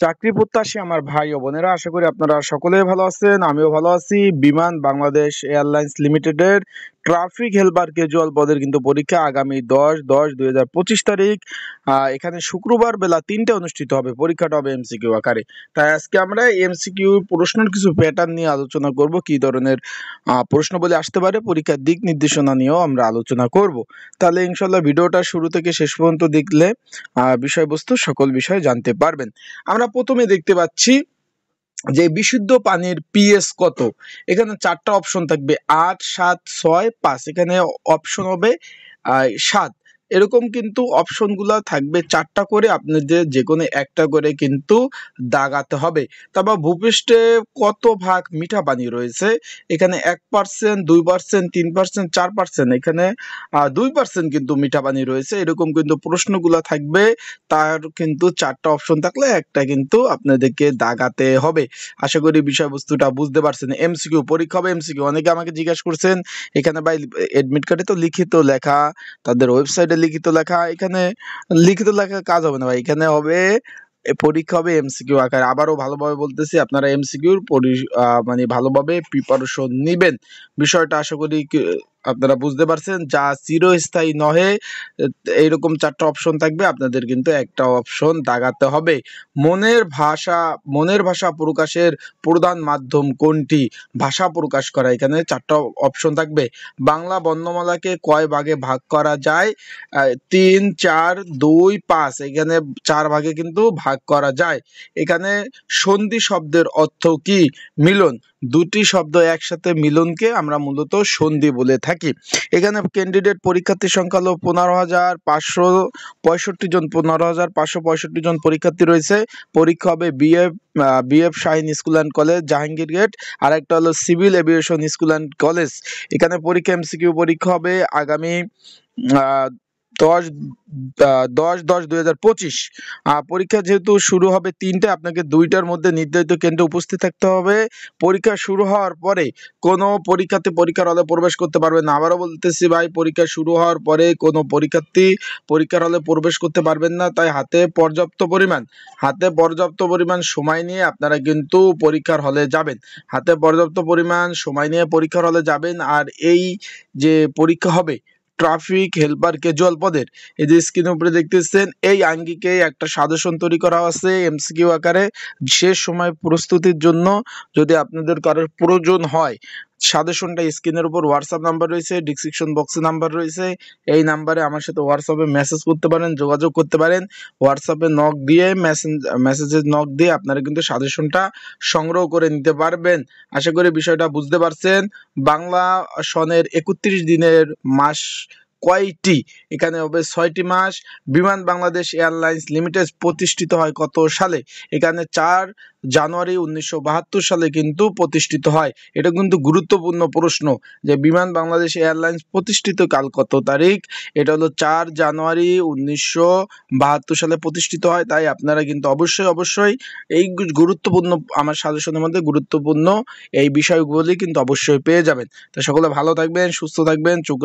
চাকরি প্রত্যাশী আমার ভাই ও বোনেরা, আশা করি আপনারা সকলেই ভালো আছেন। আমিও ভালো আছি। বিমান বাংলাদেশ এয়ারলাইন্স লিমিটেডের ট্রাফিক হেল্পার ক্যাজুয়াল পদের কিন্তু পরীক্ষা আগামী 10/10/2025 তারিখ। এখানে শুক্রবার বেলা 3টে অনুষ্ঠিত হবে। পরীক্ষাটা হবে এমসিকিউ আকারে। তাই আজকে আমরা এমসিকিউ প্রশ্নের কিছু প্যাটার্ন নিয়ে আলোচনা করব, কি ধরনের প্রশ্নগুলি আসতে পারে, পরীক্ষার দিক নির্দেশনা নিয়েও আমরা আলোচনা করব। তাহলে ইনশাল্লাহ ভিডিওটা শুরু থেকে শেষ পর্যন্ত দেখলে বিষয়বস্তু সকল বিষয় জানতে পারবেন। আমরা প্রথমে দেখতে পাচ্ছি যে বিশুদ্ধ পানির পিএস কত। এখানে 4টা অপশন থাকবে, 8, 7, 6, 5। এখানে অপশন হবে 7। এরকম কিন্তু অপশনগুলো থাকবে 4টা করে, আপনাদের যে কোনো একটা করে কিন্তু দাগাতে হবে। তারপর ভূপৃষ্ঠে কত ভাগ মিঠা পানি রয়েছে। এখানে 1%, 2%, 3%, 4%। এখানে 2% কিন্তু মিঠা পানি রয়েছে। এরকম কিন্তু প্রশ্নগুলো থাকবে। তার কিন্তু 4টা অপশন থাকলে একটা কিন্তু আপনাদেরকে দাগাতে হবে। আশা করি বিষয়বস্তুটা বুঝতে পারছেন। এমসিকিউ পরীক্ষা হবে এমসিকিউ। অনেকে আমাকে জিজ্ঞাসা করছেন, এখানে ভাই এডমিট কার্ডে তো লিখিত লেখা, তাদের ওয়েবসাইটে লিখিত লেখা, এখানে লিখিত লেখা কাজ হবে না ভাই। এখানে হবে পরীক্ষা হবে এমসিকিউ আকারে। আবারও ভালোভাবে বলতেছি, আপনারা এমসিকিউর মানে ভালোভাবে প্রিপারেশন নিবেন। বিষয়টা আশা করি আপনারা বুঝতে পারছেন। যা চিরস্থায়ী নহে, এইরকম 4টা অপশন থাকবে, আপনাদের কিন্তু একটা অপশন দাগাতে হবে। মনের ভাষা প্রকাশের প্রধান মাধ্যম কোনটি? ভাষা প্রকাশ করা। এখানে 4টা অপশন থাকবে। বাংলা বর্ণমালাকে কয় ভাগে ভাগ করা যায়? 3, 4, 2, 5। এখানে 4 ভাগে কিন্তু ভাগ করা যায়। এখানে সন্ধি শব্দের অর্থ কি? মিলন। দুটি শব্দ একসাথে মিলনকে আমরা মূলত সন্ধি বলে থাকি। এখানে ক্যান্ডিডেট পরীক্ষার্থীর সংখ্যা হলো 15,565 জন। 15,565 জন পরীক্ষার্থী রয়েছে। পরীক্ষা হবে BAF Shaheen school and college, Jahangir gate. আর একটা হলো civil aviation school and college. এখানে পরীক্ষা এমসিকিউ পরীক্ষা হবে আগামী 10/10/2025। পরীক্ষা যেহেতু শুরু হবে 3টে, আপনাকে 2টার মধ্যে নির্ধারিত কেন্দ্রে উপস্থিত থাকতে হবে। পরীক্ষা শুরু হওয়ার পরে কোনো পরীক্ষার্থী পরীক্ষার হলে প্রবেশ করতে পারবে না। আবারও বলতেছি ভাই, পরীক্ষা শুরু হওয়ার পরে কোনো পরীক্ষার্থী পরীক্ষার হলে প্রবেশ করতে পারবেন না। তাই হাতে পর্যাপ্ত পরিমাণ সময় নিয়ে আপনারা কিন্তু পরীক্ষার হলে যাবেন। হাতে পর্যাপ্ত পরিমাণ সময় নিয়ে পরীক্ষার হলে যাবেন। আর এই যে পরীক্ষা হবে ট্রাফিক হেল্পার ক্যাজুয়াল পদের, এই যে স্ক্রিনের উপরে দেখতেছেন, এই আঙ্গিকে একটা সাজেশন তৈরি করা আছে এমসিকিউ আকারে। শেষ সময় প্রস্তুতির জন্য যদি আপনাদের কারোর প্রয়োজন হয়, সাজেশনটা স্ক্রিনের উপর হোয়াটসঅ্যাপ নাম্বার রয়েছে, ডিসক্রিপশন বক্সে নাম্বার রয়েছে। এই নাম্বারে আমার সাথে হোয়াটসঅ্যাপে মেসেজ করতে পারেন, যোগাযোগ করতে পারেন। হোয়াটসঅ্যাপে নক দিয়ে মেসেজে নক দিয়ে আপনারা কিন্তু সাজেশনটা সংগ্রহ করে নিতে পারবেন। আশা করি বিষয়টা বুঝতে পারছেন। বাংলা সনের 31 দিনের মাস কয়টি? এখানে হবে 6টি মাস। বিমান বাংলাদেশ এয়ারলাইন্স লিমিটেড প্রতিষ্ঠিত হয় কত সালে? এখানে 4 জানুয়ারি 1972 সালে কিন্তু প্রতিষ্ঠিত হয়। এটা কিন্তু গুরুত্বপূর্ণ প্রশ্ন যে বিমান বাংলাদেশ এয়ারলাইন্স প্রতিষ্ঠিত কাল কত তারিখ? এটা হলো 4 জানুয়ারি 1972 সালে প্রতিষ্ঠিত হয়। তাই আপনারা কিন্তু অবশ্যই এই গুরুত্বপূর্ণ, আমার সাজেশনের মধ্যে গুরুত্বপূর্ণ এই বিষয়গুলি কিন্তু অবশ্যই পেয়ে যাবেন। তো সকলে ভালো থাকবেন, সুস্থ থাকবেন, চোখ